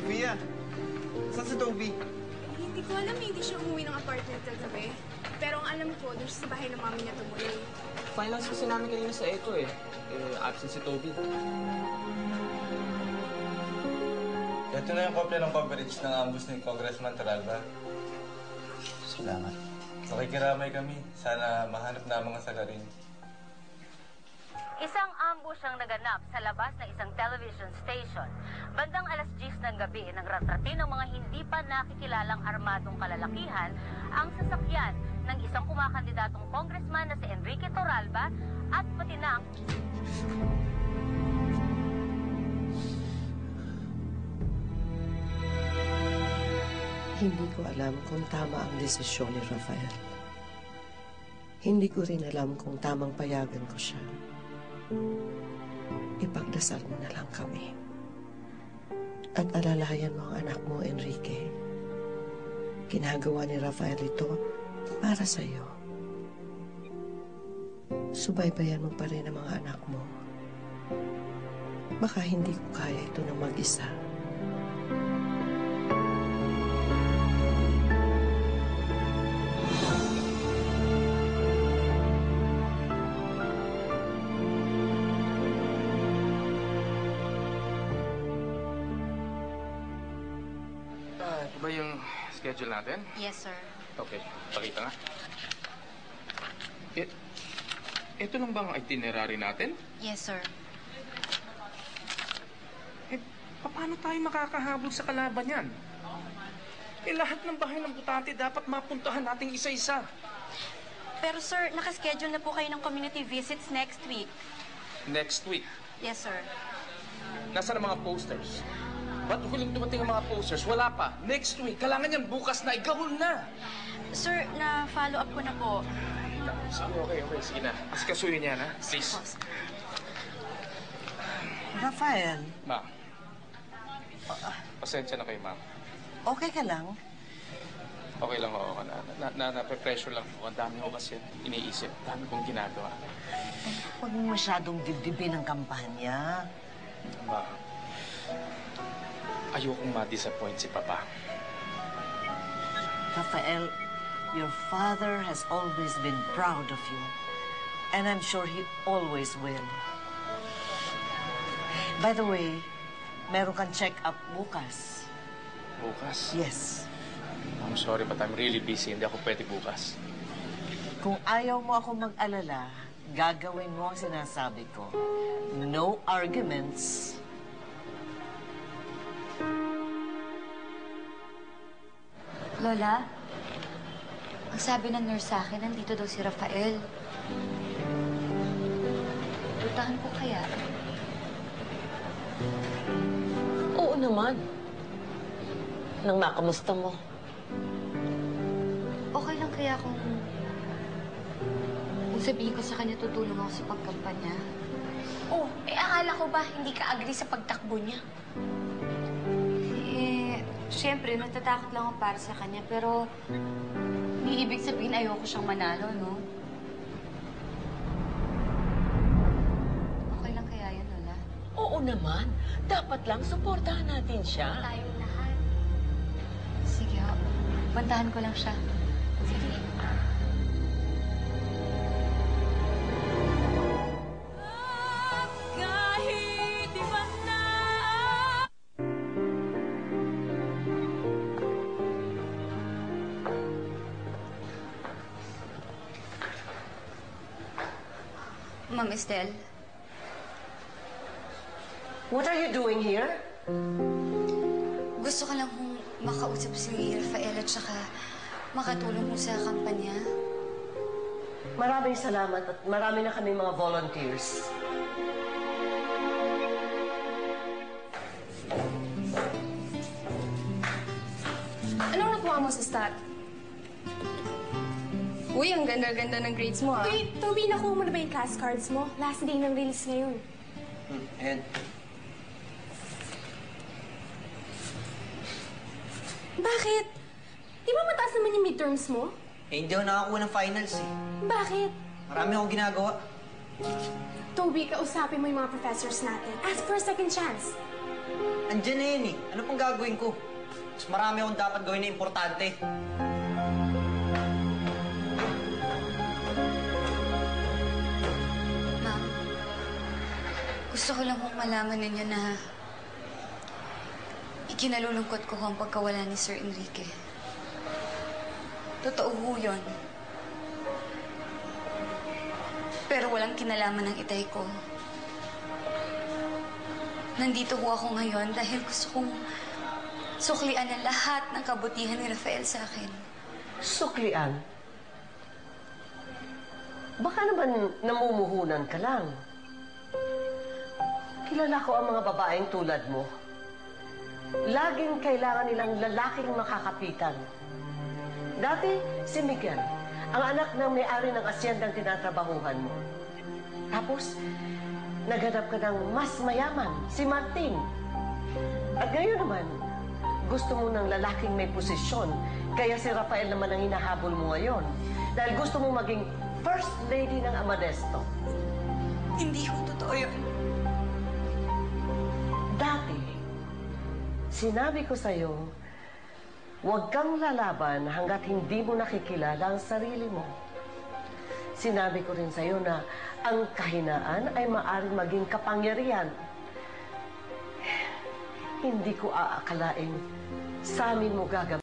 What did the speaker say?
Mia, saan si Toby? Hindi ko alam, hindi siya umuwi ng apartment kagabi. Pero ang alam ko, doon siya sa bahay ng mami niya tumuloy. Finals kasi namin kanina sa Echo eh. Absent si Toby. Ito na yung kopya ng coverage ng ambush ni Congressman Toralba. Salamat. Nakikiramay kami. Sana mahanap na mga salarin. Isang ambush ang naganap sa labas ng isang television station. Bandang alas 10 ng gabi, nang ratrati ng mga hindi pa nakikilalang armadong kalalakihan ang sasakyan ng isang kumakandidatong congressman na si Enrique Torralba at pati na ang... Hindi ko alam kung tama ang desisyon ni Rafael. Hindi ko rin alam kung tamang payagan ko siya. Ipagdasal mo na lang kami. At alalayan mo ang anak mo, Enrique. Ginagawa ni Rafael ito para sa iyo. Subaybayan mo pa rin ang mga anak mo. Baka hindi ko kaya ito na mag-isa. Ito ba yung schedule natin? Yes, sir. Okay, pakita nga. Ito lang bang itinerary natin? Yes, sir. Paano tayo makakahabol sa kalaban yan? Lahat ng bahay ng butante dapat mapuntahan nating isa-isa. Pero sir, nakaschedule na po kayo ng community visits next week. Next week? Yes, sir. Nasaan ang mga posters? Ba't huling dumating ang mga posters? Wala pa. Next week. Kailangan yan bukas na. Igahol na. Sir, na-follow up ko na po. Sige, okay. Sige na. Asikasuhin niya, ha? Please. Rafael, Ma'am. Pasensya na kayo, ma'am. okay ka lang? Okay lang ako. Nape-pressure lang ako. Ang dami ko kasi iniisip. Dami kong ginagawa. Huwag mo masyadong dibdibin ang kampanya. Ma'am, ayokong ma-disappoint si Papa. Rafael, your father has always been proud of you. And I'm sure he always will. By the way, meron kang check-up bukas. Bukas? Yes. I'm sorry, but I'm really busy. Hindi ako pwede bukas. Kung ayaw mo ako mag-alala, gagawin mo ang sinasabi ko. No arguments. Lola, ang sabi ng nurse sa akin, nandito daw si Rafael. Puntahan ko kaya? Oo naman. Nang nakamusta mo? Okay lang kaya kung sabihin ko sa kanya tutulong ako sa pagkampanya? Oh, akala ko ba hindi ka agree sa pagtakbo niya? Siyempre, natatakot lang ako para sa kanya, pero hindi ibig sabihin ayoko siyang manalo, no? Okay lang kaya yun, Lola? Oo naman. Dapat lang suportahan natin siya. Tayong lahat. Sige, puntahan ko lang siya. Sige. Ma'am Estelle? What are you doing here? Gusto ko lang kung makausap si Rafael at saka makatulong mo sa kampanya. Maraming salamat at marami na kami mga volunteers. Anong nakuha mo sa stat? Uy, ang ganda-ganda ng grades mo, ah. Wait, Toby, nakuha mo na ba yung class cards mo? Last day ng release ngayon. And Bakit? Di ba mataas naman yung midterms mo? hindi ako nakakuha ng finals eh. Bakit? Marami akong ginagawa. Toby, kausapin mo yung mga professors natin. Ask for a second chance. Andiyan na yun eh. Ano pang gagawin ko? Mas marami akong dapat gawin na importante. Ma'am, gusto ko lang pong malaman ninyo na ikinalulungkot ko ang pagkawala ni Sir Enrique. Totoo ho yun. Pero walang kinalaman ng itay ko. Nandito ho ako ngayon dahil gusto kong suklian ang lahat ng kabutihan ni Rafael sa akin. Suklian? Baka naman namumuhunan ka lang. Kilala ko ang mga babaeng tulad mo. Laging kailangan nilang lalaking makakapitan. Dati, si Miguel, ang anak ng may-ari ng asyendang tinatrabahuhan mo. Tapos, naghanap ka ng mas mayaman, si Martin. At ngayon naman, gusto mo ng lalaking may posisyon, kaya si Rafael naman ang hinahabol mo ngayon. Dahil gusto mo maging First Lady ng Amadesto. Hindi ho totoo yun. Dati, sinabi ko sa'yo, huwag kang lalaban hanggat hindi mo nakikilala ang sarili mo. Sinabi ko rin sa'yo na ang kahinaan ay maaaring maging kapangyarihan. Hindi ko aakalain sa amin mo gagawin.